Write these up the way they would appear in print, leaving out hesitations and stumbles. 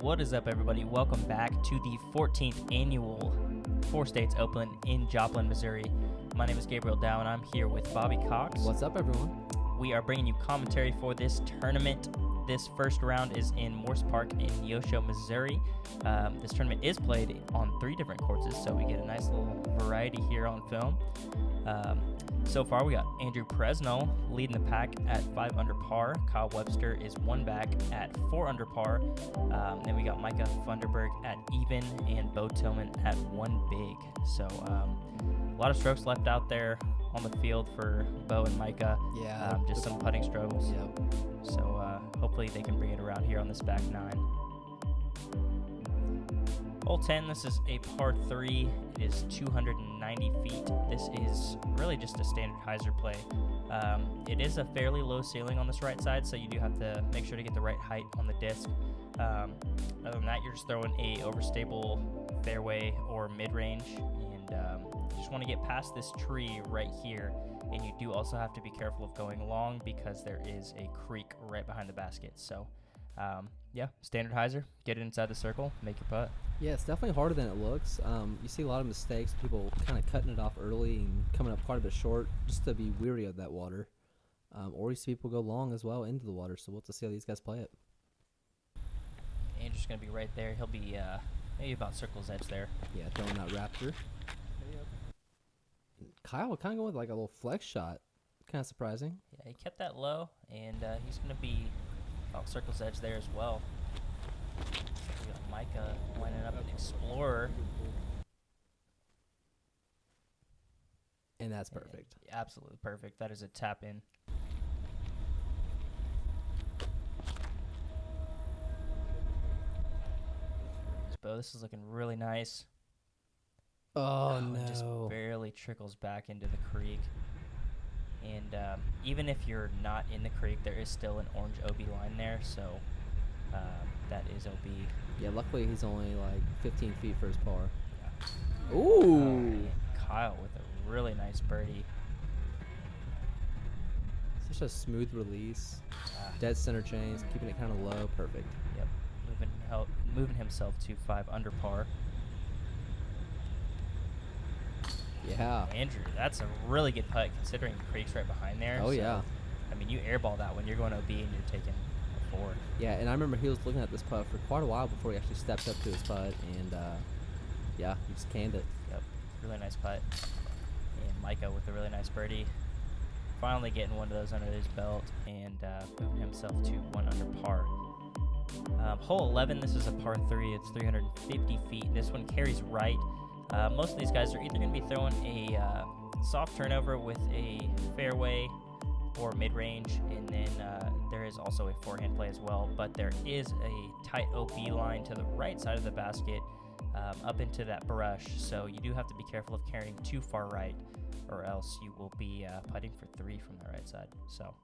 What is up, everybody? Welcome back to the 14th annual Four States Open in Joplin, Missouri. My name is Gabriel Dow, and I'm here with Bobby Cox. What's up, everyone? We are bringing you commentary for this tournament. This first round is in Morse Park in Neosho, Missouri. This tournament is played on 3 different courses, so we get a nice little variety here on film. So far, we got Andrew Presnell leading the pack at 5 under par. Kyle Webster is 1 back at 4 under par. Then we got Micah Funderburgh at even and Tillman at 1 big. So a lot of strokes left out there on the field for Bo and Micah. Yeah. Just some putting struggles. Yep. So hopefully they can bring it around here on this back 9. Hole 10, this is a par 3. It is 290 feet. This is really just a standard hyzer play. It is a fairly low ceiling on this right side, so you do have to make sure to get the right height on the disc. Other than that, you're just throwing a overstable fairway or mid-range, and you just want to get past this tree right here. And you do also have to be careful of going long because there is a creek right behind the basket. So yeah, standard hyzer, get it inside the circle, make your putt. Yeah, it's definitely harder than it looks. You see a lot of mistakes, people kind of cutting it off early and coming up quite a bit short just to be weary of that water. Or you see people go long as well into the water, so we'll have to see how these guys play it. Andrew's going to be right there. He'll be maybe about circle's edge there. Yeah, throwing that Raptor. Kyle kind of going with like a little flex shot. Kind of surprising. Yeah, he kept that low, and he's going to be about circle's edge there as well. We got Micah lining up an Explorer. And that's perfect. Yeah, absolutely perfect. That is a tap in. Bo, this is looking really nice. Oh, It just no. barely trickles back into the creek. And even if you're not in the creek, there is still an orange OB line there, so that is OB. Yeah, luckily he's only like 15 feet for his par. Yeah. Ooh. And Kyle with a really nice birdie. Such a smooth release. Dead center chains, keeping it kind of low. Perfect. Yep, moving himself to 5 under par. Yeah. Andrew, that's a really good putt considering the creek's right behind there. Oh, so, yeah. I mean, you airball that when you're going OB and you're taking a 4. Yeah, and I remember he was looking at this putt for quite a while before he actually stepped up to his putt, and yeah, he just canned it. Yep, really nice putt. And Micah with a really nice birdie. Finally getting one of those under his belt and moving himself to 1 under par. Hole 11, this is a par 3. It's 350 feet. This one carries right. Most of these guys are either going to be throwing a soft turnover with a fairway or mid-range, and then there is also a forehand play as well, but there is a tight OB line to the right side of the basket up into that brush, so you do have to be careful of carrying too far right, or else you will be putting for 3 from the right side. So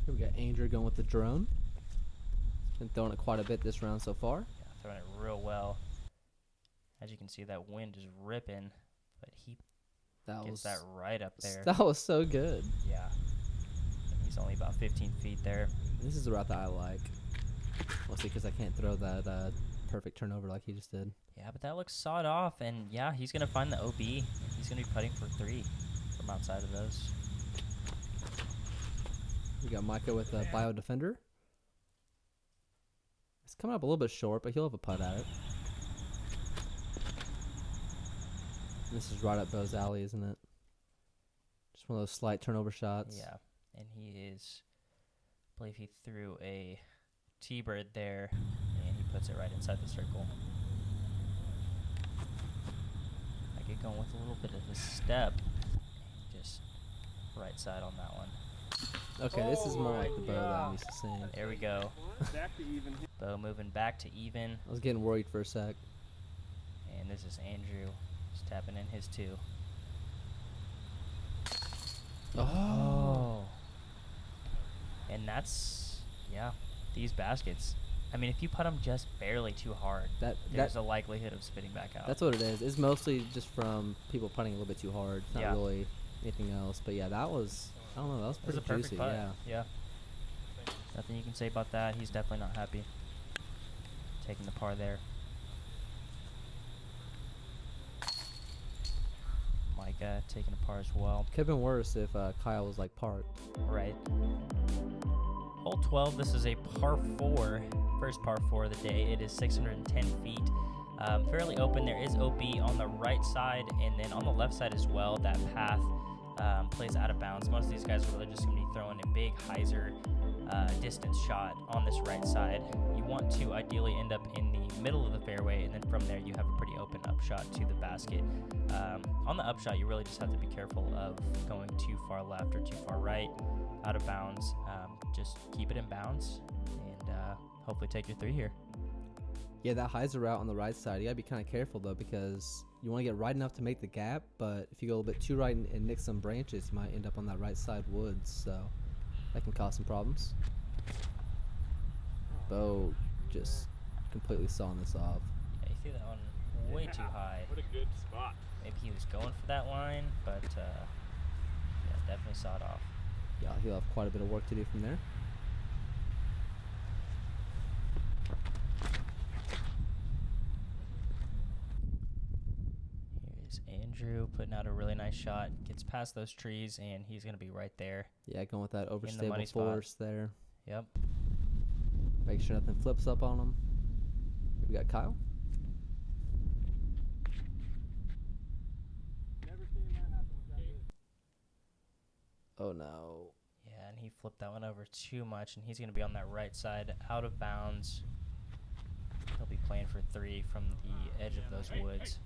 Here we got Andrew going with the drone. Been throwing it quite a bit this round so far. yeah, throwing it real well. As you can see, that wind is ripping, but he gets that right up there. That was so good. Yeah. He's only about 15 feet there. This is the route that I like. Mostly because I can't throw that perfect turnover like he just did. Yeah, but that looks sawed off, and yeah, he's going to find the OB. He's going to be putting for 3 from outside of those. We got Micah with a Bio Defender. It's coming up a little bit short, but he'll have a putt at it. This is right up Bo's alley, isn't it? Just one of those slight turnover shots. Yeah, and he is, I believe he threw a T-bird there, and he puts it right inside the circle. I get going with a little bit of a step, just right side on that one. Okay, this is more like the Bo that I'm used to seeing. There we go. Back to even. Bo moving back to even, I was getting worried for a sec. and this is Andrew just tapping in his 2. Oh. And that's, yeah, these baskets. I mean, if you put them just barely too hard, there's a likelihood of spitting back out. That's what it is. It's mostly just from people putting a little bit too hard. It's not Yeah. really anything else. But yeah, that was I don't know. That was It was pretty a perfect juicy. putt. Yeah. Yeah. Nothing you can say about that. He's definitely not happy. Taking the par there. Micah taking a par as well. Could have been worse if Kyle was like parked. Right. Hole 12, this is a par 4, first par 4 of the day. It is 610 feet. Fairly open. There is OB on the right side, and then on the left side as well, that path plays out of bounds. Most of these guys are really just going to be throwing a big hyzer distance shot on this right side. You want to ideally end up in the middle of the fairway, and then from there you have a pretty open upshot to the basket. On the upshot, you really just have to be careful of going too far left or too far right, out of bounds. Just keep it in bounds, and hopefully take your 3 here. Yeah, that hyzer route on the right side, you gotta be kind of careful though, because you want to get right enough to make the gap, but if you go a little bit too right and nick some branches, you might end up on that right side woods, so that can cause some problems. Bo just completely sawing this off. Yeah, he threw that one way too high. What a good spot. Maybe he was going for that line, but yeah, definitely saw it off. Yeah, he'll have quite a bit of work to do from there. Here's Andrew putting out a really nice shot. Gets past those trees, and he's going to be right there. Yeah, going with that money overstable spot. force there. Yep. Make sure nothing flips up on him. We got Kyle. Never seen that happen with that good. Oh no. Yeah, and he flipped that one over too much, and he's going to be on that right side, out of bounds. He'll be playing for 3 from the edge of those woods.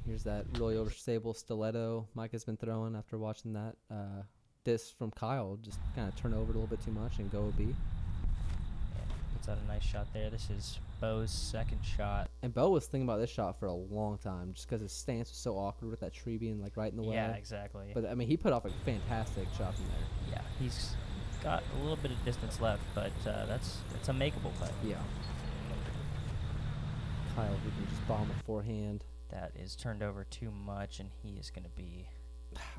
Here's that really overstable stiletto Micah's been throwing after watching that disc from Kyle just kind of turn over a little bit too much and go OB. Yeah, puts out a nice shot there. This is Bo's second shot. And Bo was thinking about this shot for a long time just because his stance was so awkward with that tree being like right in the way. Yeah, exactly. But I mean, he put off a fantastic shot from there. Yeah, he's got a little bit of distance left, but that's a makeable putt. Yeah. Kyle, we can just bomb a forehand. That is turned over too much, and he is going to be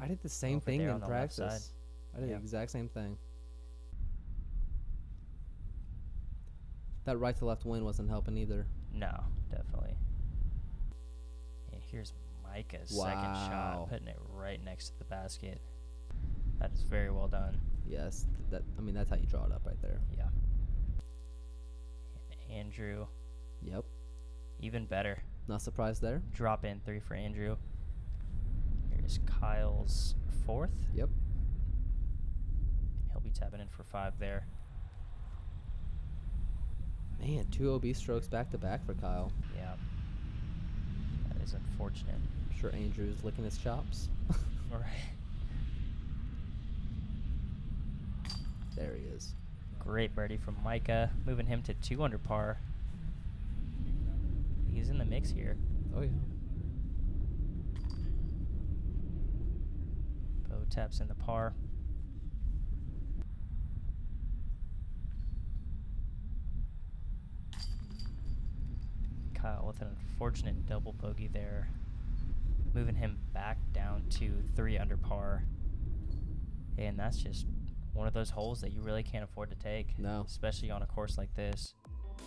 I did the same over thing there in on the left practice. side. I did Yeah. the exact same thing. That right to left wind wasn't helping either. No, definitely. And here's Micah's second Wow. shot, putting it right next to the basket. That is very well done. Yes, that's how you draw it up right there. Yeah. And Andrew, Yep. even better. Not surprised there. Drop in 3 for Andrew. Here's Kyle's 4th. Yep. He'll be tapping in for 5 there. Man, 2 OB strokes back to back for Kyle. Yeah. That is unfortunate. I'm sure Andrew's licking his chops. All right. There he is. Great birdie from Micah, moving him to 2 under par. He's in the mix here. Oh yeah. Bo taps in the par. Kyle with an unfortunate double bogey there, moving him back down to 3 under par. And that's just one of those holes that you really can't afford to take. No. Especially on a course like this.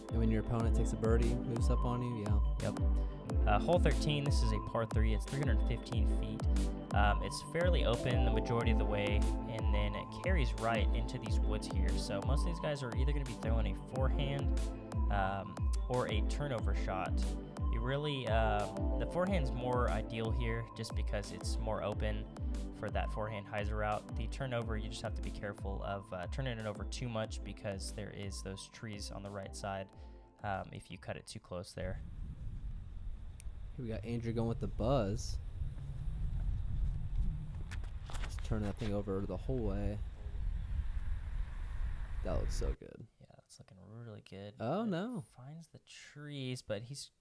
And when your opponent takes a birdie, moves up on you, yeah. Yep. Hole 13, this is a par 3. It's 315 feet. It's fairly open the majority of the way, and then it carries right into these woods here. So most of these guys are either going to be throwing a forehand or a turnover shot. You really, the forehand's more ideal here just because it's more open for that forehand hyzer route. The turnover, you just have to be careful of turning it over too much because there is those trees on the right side if you cut it too close there. Here we got Andrew going with the buzz. Just turn that thing over the whole way. That looks so good. Yeah, that's looking really good. Oh, It no. Finds the trees, but he's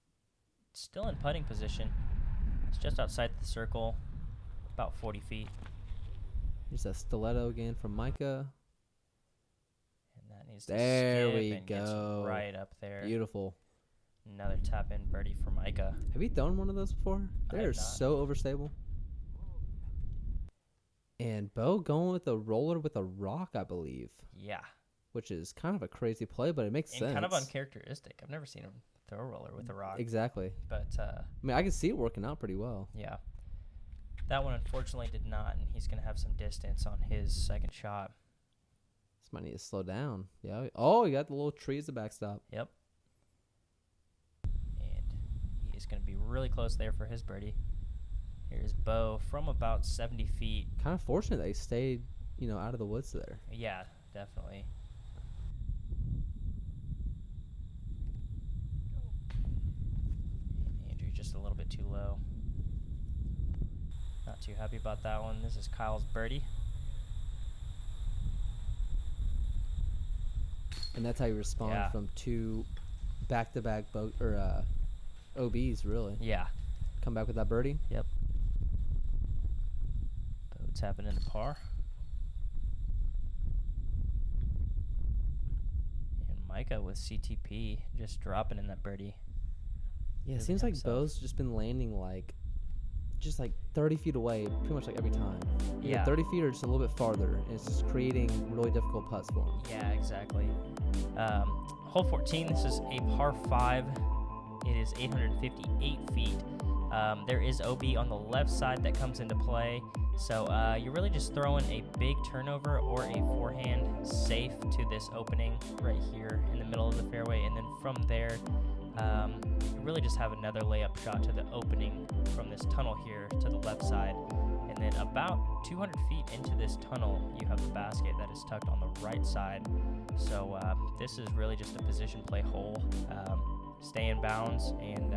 still in putting position. It's just outside the circle, about 40 feet. Here's that stiletto again from Micah. And that needs to There skip we and gets go. right up there. Beautiful. Another tap-in birdie for Micah. Have you thrown one of those before? I They're have not. so overstable. And Bo going with a roller with a rock, I believe, Yeah. which is kind of a crazy play, but it makes And sense. kind of uncharacteristic. I've never seen him throw a roller with a rock. Exactly. But, I mean, I can see it working out pretty well. yeah. That one unfortunately did not, and he's going to have some distance on his second shot. This might need to slow down. Yeah. Oh, you got the little tree as the backstop. Yep. And he is going to be really close there for his birdie. Here's Bo from about 70 feet. Kind of fortunate that he stayed, out of the woods there. Yeah, definitely. And Andrew just a little bit too low. Not too happy about that one. This is Kyle's birdie. And that's how you respond Yeah. from two back-to-back OBs, really. Yeah. Come back with that birdie. Yep. Bo tapping into par. And Micah with CTP just dropping in that birdie. Yeah, it Moving seems like himself. Bo's just been landing just 30 feet away, pretty much like every time. Either Yeah. 30 feet or just a little bit farther, and it's just creating really difficult putts for him. Yeah, exactly. Hole 14, this is a par 5. It is 858 feet. There is OB on the left side that comes into play. So you're really just throwing a big turnover or a forehand safe to this opening right here in the middle of the fairway. And then from there, you really just have another layup shot to the opening from this tunnel here to the left side. And then about 200 feet into this tunnel, you have the basket that is tucked on the right side. So this is really just a position play hole. Stay in bounds and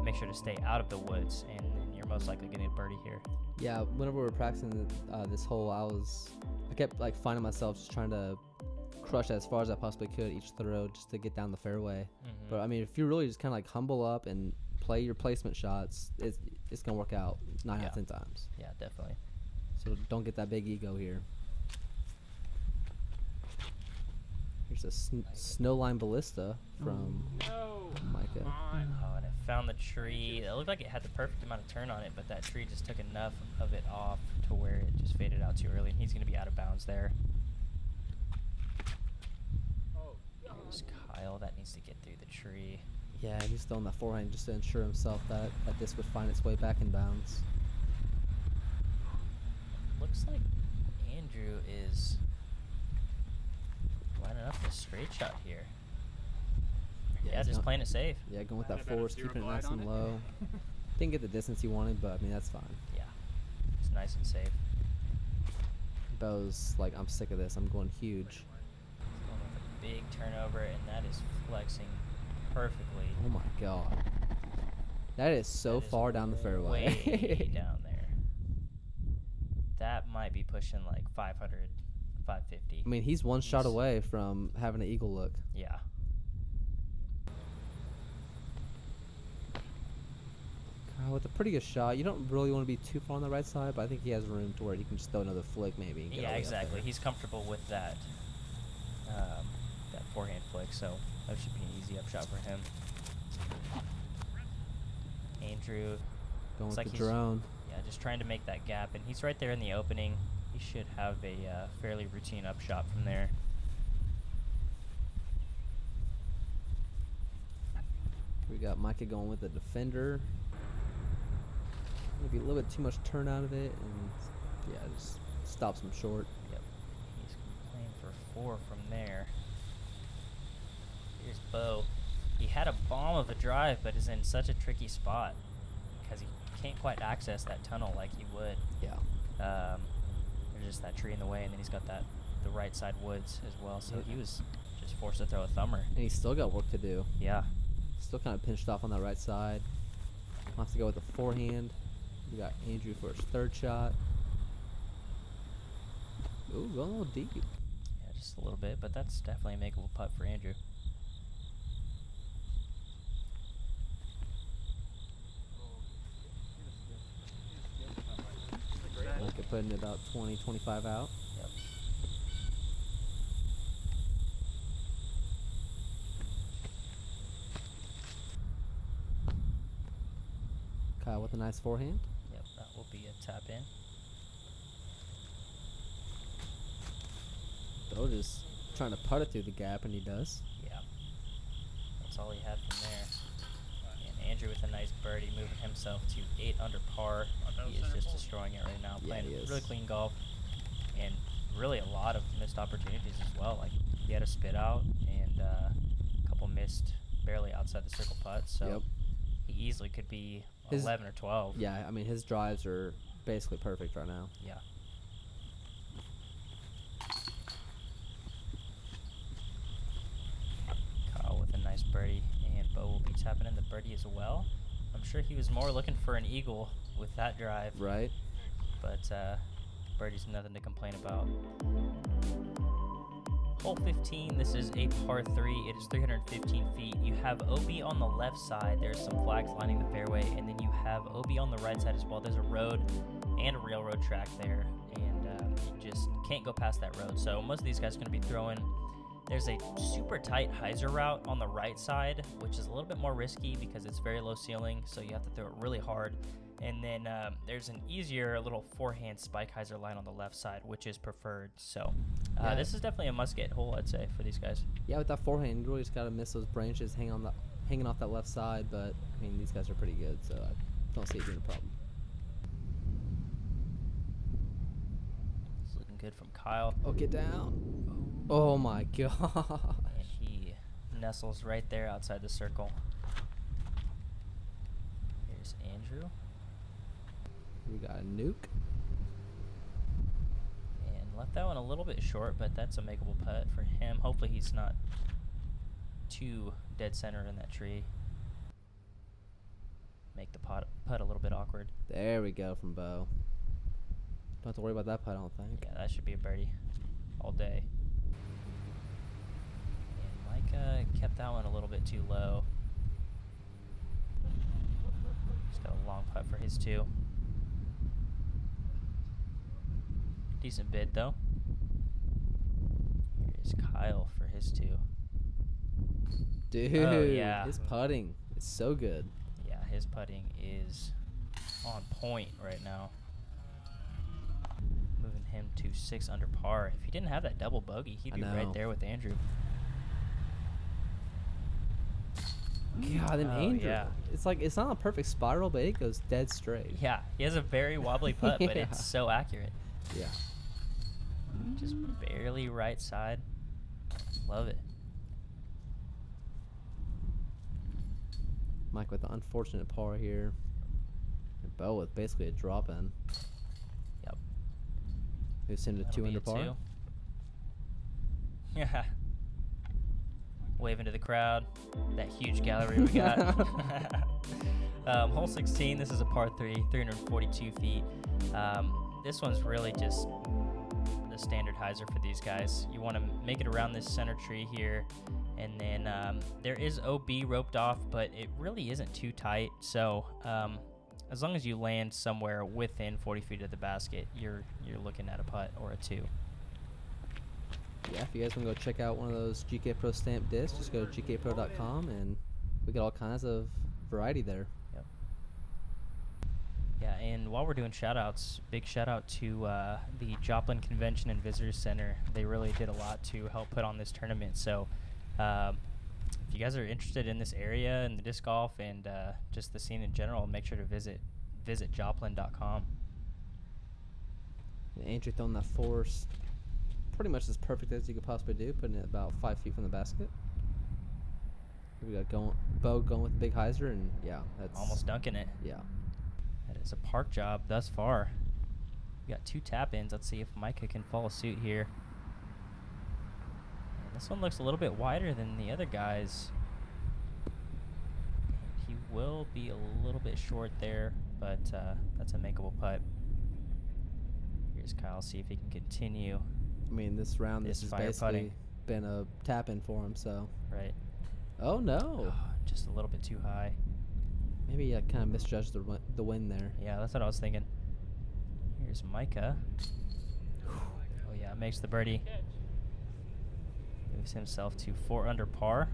make sure to stay out of the woods, and you're most likely getting a birdie here. Yeah, whenever we were practicing this hole, I kept finding myself just trying to crush as far as I possibly could each throw just to get down the fairway. Mm-hmm. But I mean, if you really just kind of humble up and play your placement shots, it's gonna work out 9 out of 10 times. Yeah, definitely. So don't get that big ego here. Here's a snowline ballista from No. Micah. Come on. Oh, and it found the tree. It looked like it had the perfect amount of turn on it, but that tree just took enough of it off to where it just faded out too early, and he's going to be out of bounds there. Oh, There's Kyle. That needs to get through the tree. Yeah, he's throwing that forehand just to ensure himself that disc would find its way back in bounds. Looks like Andrew is lining up a straight shot here. Yeah, he's just going- playing it safe. Yeah, going with Had that about a force, zero keeping it glide nice on and it. low. Didn't get the distance he wanted, but I mean, that's fine. Yeah, it's nice and safe. Bo's like, I'm sick of this. I'm going huge. He's going with a big turnover, and that is flexing perfectly. Oh my god. That is so That is far down the fairway. Way down there. That might be pushing like 500, 550. I mean, he's one shot He's- away from having an eagle look. Yeah. With a pretty good shot, you don't really want to be too far on the right side, but I think he has room to where he can just throw another flick maybe. And get all Yeah, the way up exactly. there. He's comfortable with that that forehand flick, so that should be an easy upshot for him. Andrew, Going looks with like the he's- drone. yeah, just trying to make that gap, and he's right there in the opening. He should have a fairly routine upshot from there. We got Micah going with the defender. Maybe a little bit too much turn out of it, and yeah, just stops him short. Yep. He's playing for 4 from there. Here's Bo. He had a bomb of a drive, but is in such a tricky spot because he can't quite access that tunnel like he would. Yeah. There's just that tree in the way, and then he's got the right side woods as well. So he was just forced to throw a thumber. And he's still got work to do. Yeah. Still kind of pinched off on that right side. I'll have to go with the forehand. We got Andrew for his third shot. Ooh, going a little deep. Yeah, just a little bit, but that's definitely a makeable putt for Andrew. Micah putting about 20, 25 out. Yep. Kyle with a nice forehand. Yep, that will be a tap in. Bo just trying to putt it through the gap, and he does. Yeah. That's all he had from there. And Andrew with a nice birdie, moving himself to 8 under par. He is just destroying it right now, Yeah, playing he is. really clean golf, and really a lot of missed opportunities as well. Like, he had a spit out and a couple missed barely outside the circle putts. So Yep. he easily could be His- 11 or 12. Yeah, I mean, his drives are basically perfect right now. Yeah. Kyle with a nice birdie, and Bo will be tapping in the birdie as well. I'm sure he was more looking for an eagle with that drive, Right? but birdie's nothing to complain about. Hole 15, this is a par 3. It is 315 feet. You have OB on the left side. There's some flags lining the fairway, and then you have OB on the right side as well. There's a road and a railroad track there, and you just can't go past that road. So most of these guys are going to be throwing. There's a super tight hyzer route on the right side, which is a little bit more risky because it's very low ceiling, so you have to throw it really hard. And then there's an easier little forehand spike hyzer line on the left side, which is preferred. So Yeah. this is definitely a must-get hole, I'd say, for these guys. Yeah, with that forehand, you really just gotta miss those branches hanging off that left side. But I mean, these guys are pretty good, so I don't see it being a problem. It's looking good from Kyle. Oh, get down! Oh my god! And he nestles right there outside the circle. Here's Andrew. We got a nuke. And left that one a little bit short, but that's a makeable putt for him. Hopefully he's not too dead center in that tree. Make the putt a little bit awkward. There we go from Bo. Don't have to worry about that putt, I don't think. Yeah, that should be a birdie all day. And Micah kept that one a little bit too low. He's got a long putt for his 2. Decent bid though. Here's Kyle for his 2. Dude, Oh, yeah. his putting is so good. Yeah, his putting is on point right now. Moving him to 6 under par. If he didn't have that double bogey, he'd I be right know. there with Andrew. God, then Oh, Andrew. yeah. It's like, it's not a perfect spiral, but it goes dead straight. Yeah, he has a very wobbly putt, but Yeah. it's so accurate. Yeah. Just barely right side. Love it. Mike with the unfortunate par here. And Bo with basically a drop in. Yep. Moves him to That'll 2 be under a par. 2. Yeah. Waving to the crowd. That huge gallery we got. Hole 16, this is a par 3, 342 feet. This one's really just the standard hyzer for these guys. You want to make it around this center tree here, and then there is OB roped off, but it really isn't too tight. So as long as you land somewhere within 40 feet of the basket, you're looking at a putt or a 2. Yeah, if you guys want to go check out one of those GK Pro stamp discs, just go to gkpro.com and we got all kinds of variety there. Yep. Yeah, and while we're doing shout-outs, big shout-out to the Joplin Convention and Visitors Center. They really did a lot to help put on this tournament. So if you guys are interested in this area and the disc golf and just the scene in general, make sure to visit joplin.com. And Andrew throwing that force pretty much as perfect as you could possibly do, putting it about 5 feet from the basket. We got Bo going with the big hyzer, and yeah, that's Almost dunking it. Yeah. That is a park job thus far. We got 2 tap-ins. Let's see if Micah can follow suit here. And this one looks a little bit wider than the other guys. He will be a little bit short there, but that's a makeable putt. Here's Kyle, see if he can continue. I mean, this round, This this has fire basically putting. been a tap in for him. So, Right. oh no, Just a little bit too high. maybe I kind of misjudged the wind there. Yeah, that's what I was thinking. Here's Micah. Oh yeah, makes the birdie. Moves himself to 4 under par.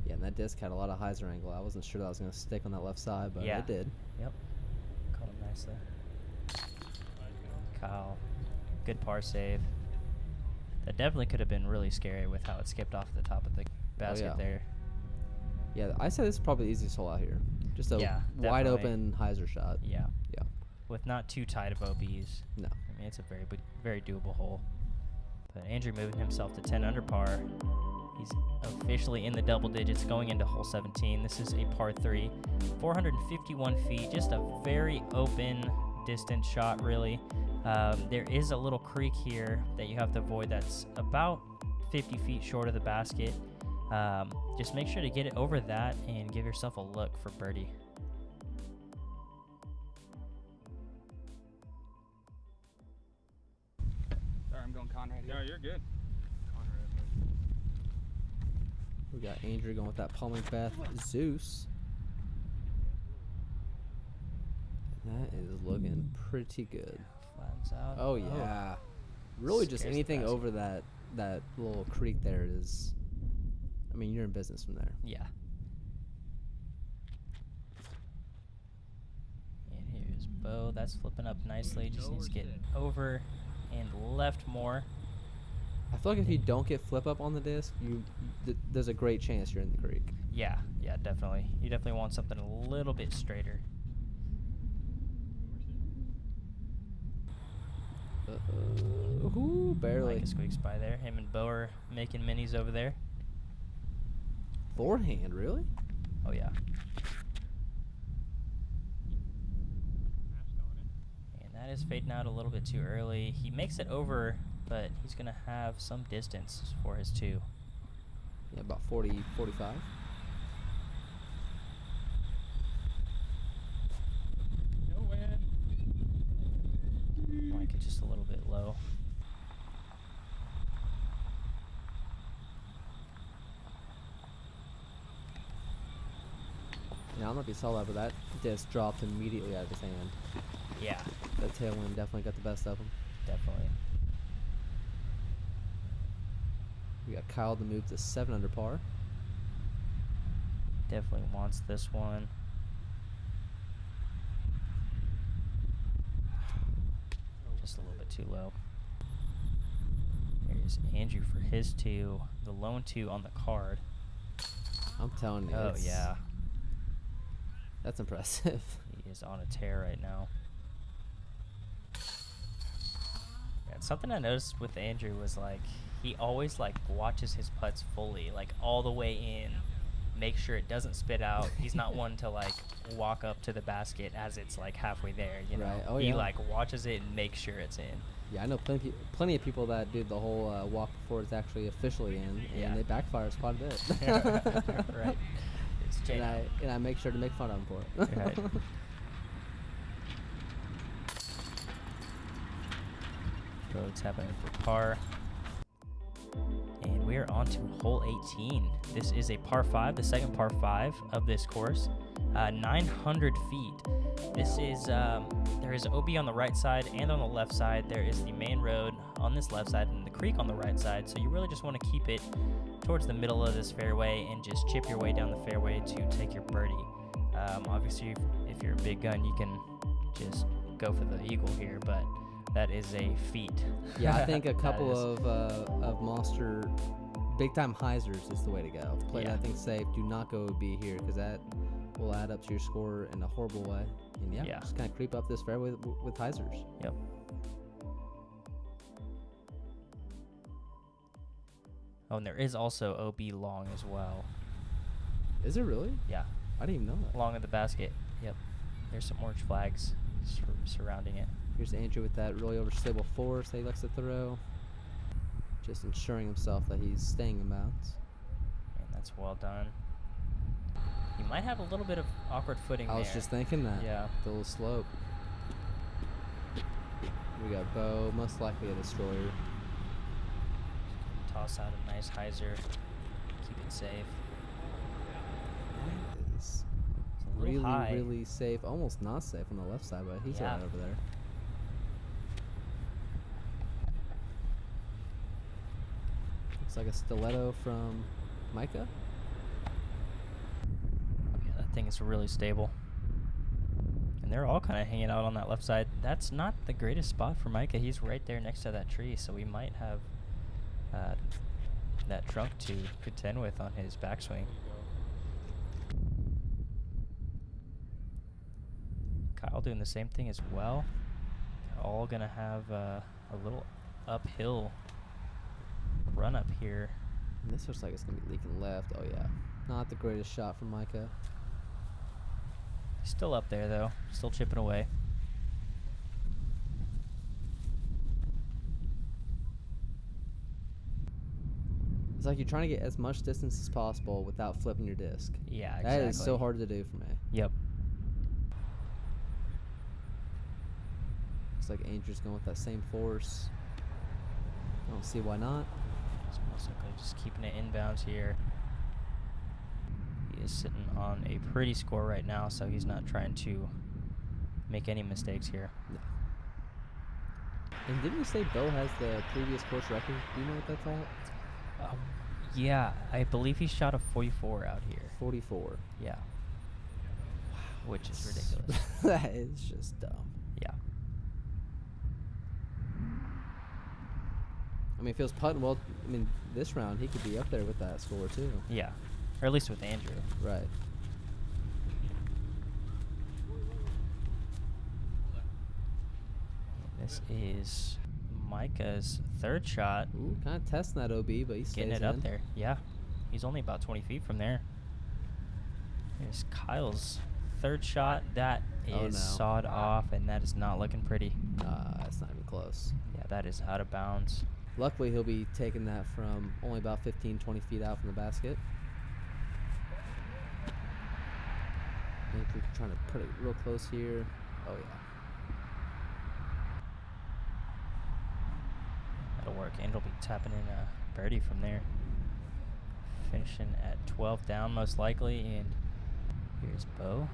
Yeah, and that disc had a lot of hyzer angle. I wasn't sure that was going to stick on that left side, but Yeah. it did. Yep. Caught him nicely. Kyle. Good par save. That definitely could have been really scary with how it skipped off the top of the basket yeah. there. Yeah, I say this is probably the easiest hole out here. Just a Yeah, wide definitely. open hyzer shot. Yeah. Yeah. With not too tight of OBs. No. I mean, it's a very doable hole. But Andrew moving himself to 10 under par. He's officially in the double digits going into hole 17. This is a par 3. 451 feet, just a very open distance shot, really. There is a little creek here that you have to avoid that's about 50 feet short of the basket. Just make sure to get it over that and give yourself a look for birdie. Sorry, I'm going Conrad here. No, you're good. Conrad. We got Andrew going with that Palming Beth Zeus. That is looking pretty good. Flattens out. Oh yeah. Really just Scares the anything basket. over that little creek there is, I mean, you're in business from there. Yeah. And here's Bo. That's flipping up nicely. Just needs to get over and left more. I feel like if you don't get flip up on the disc, there's a great chance you're in the creek. Yeah, definitely. You definitely want something a little bit straighter. Ooh, barely. Micah squeaks by there. Him and Bo are making minis over there. Forehand, really? Oh, yeah. And that is fading out a little bit too early. He makes it over, but he's going to have some distance for his 2. Yeah, about 40, 45. No win. Micah just a little bit low. Yeah, I don't know if you saw that, but that disc dropped immediately out of his hand. Yeah, That tailwind definitely got the best of him. definitely. We got Kyle to move to 7 under par. Definitely wants this one. Just a little bit too low. Here's Andrew for his 2. The lone 2 on the card. I'm telling you. Oh, it's- yeah. That's impressive. He is on a tear right now. Yeah, something I noticed with Andrew was like he always like watches his putts fully, like all the way in, make sure it doesn't spit out. He's not one to like walk up to the basket as it's like halfway there, you know. Right. Oh, he yeah. like watches it and makes sure it's in. Yeah, I know plenty of people that do the whole walk before it's actually officially in, and Yeah. it backfires quite a bit. Right. It's And I make sure to make fun of them for it. Right. Go tapping for par. And we are on to hole 18. This is a par 5, the second par 5 of this course. 900 feet. This is, there is OB on the right side and on the left side. There is the main road on this left side and the creek on the right side. So you really just want to keep it towards the middle of this fairway and just chip your way down the fairway to take your birdie. Obviously, if you're a big gun, you can just go for the eagle here, but that is a feat. Yeah, I think a That couple is- of monster big time hyzers is the way to go. Play Yeah. that thing safe. Do not go OB here because that will add up to your score in a horrible way. And Yeah. just kind of creep up this fairway with hyzers. Yep. Oh, and there is also OB long as well. Is it really? Yeah, I didn't even know that. long of the basket. Yep. There's some orange flags surrounding it. Here's Andrew with that really overstable force that he likes to throw. Just ensuring himself that he's staying in bounds. And that's well done. You might have a little bit of awkward footing I there. was just thinking that. Yeah. The little slope. We got Bo, most likely a destroyer. Toss out a nice hyzer. Keep it safe. That is It's a little really, high. really safe. Almost not safe on the left side, but he's Yeah. right over there. Looks like a stiletto from Micah. Yeah, that thing is really stable. And they're all kind of hanging out on that left side. That's not the greatest spot for Micah. He's right there next to that tree, so we might have that trunk to contend with on his backswing. Kyle doing the same thing as well. They're all going to have a little uphill run up here. And this looks like it's going to be leaking left. Oh, yeah. Not the greatest shot from Micah. Still up there, though. Still chipping away. It's like you're trying to get as much distance as possible without flipping your disc. Yeah, exactly. That is so hard to do for me. Yep. Looks like Andrew's going with that same force. I don't see why not. He's most likely just keeping it inbounds here. He is sitting on a pretty score right now, so he's not trying to make any mistakes here. No. And didn't you say Bo has the previous course record? Do you know what that's at? Yeah, I believe he shot a 44 out here. 44. Yeah. Which is ridiculous. That is just dumb. Yeah. I mean, if he was putting well, I mean, this round he could be up there with that score too. Yeah. Or at least with Andrew. Right. This is Micah's third shot. Ooh, kind of testing that OB, but he's Getting it up there. Yeah. He's only about 20 feet from there. Here's Kyle's third shot. That is sawed off, and that is not looking pretty. That's not even close. Yeah, that is out of bounds. Luckily, he'll be taking that from only about 15, 20 feet out from the basket. Andrew trying to put it real close here. Oh, yeah. That'll work. And he'll be tapping in a birdie from there. Finishing at 12 down most likely. And here's Bo.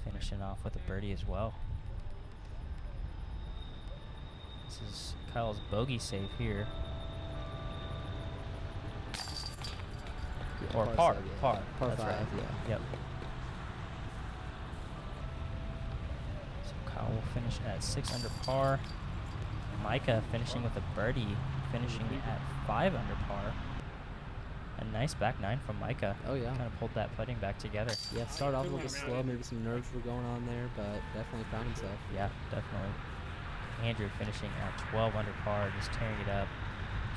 Finishing off with a birdie as well. This is Kyle's bogey save here. Yeah, Or par. seven, yeah. Par. Par That's 5, right. yeah. Yep. So Kyle will finish at 6 under par. Micah finishing with a birdie, finishing at 5 under par. A nice back nine from Micah. Oh, yeah. Kind of pulled that putting back together. Yeah, started off a little bit slow. Maybe some nerves were going on there, but definitely found himself. Yeah, definitely. Andrew finishing at 12 under par, just tearing it up,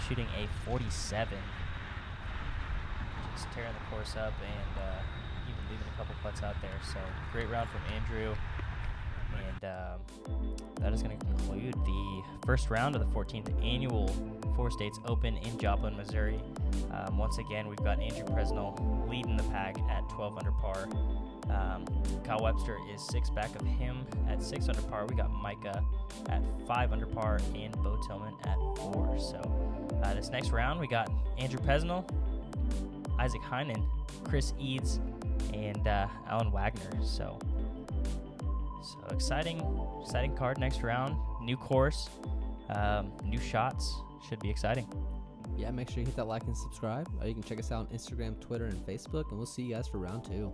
shooting a 47. Just tearing the course up and even leaving a couple putts out there. So great round from Andrew. And that is going to conclude the first round of the 14th annual Four States Open in Joplin, Missouri. Once again, we've got Andrew Presnell leading the pack at 12 under par. Kyle Webster is 6 back of him at 6 under par. We got Micah at 5 under par and Bo Tillman at 4. So this next round, we got Andrew Presnell, Isaac Heinen, Chris Eads, and Alan Wagner. So exciting card next round. New course, new shots. Should be exciting. Yeah, make sure you hit that like and subscribe. You can check us out on Instagram, Twitter, and Facebook, and we'll see you guys for round 2.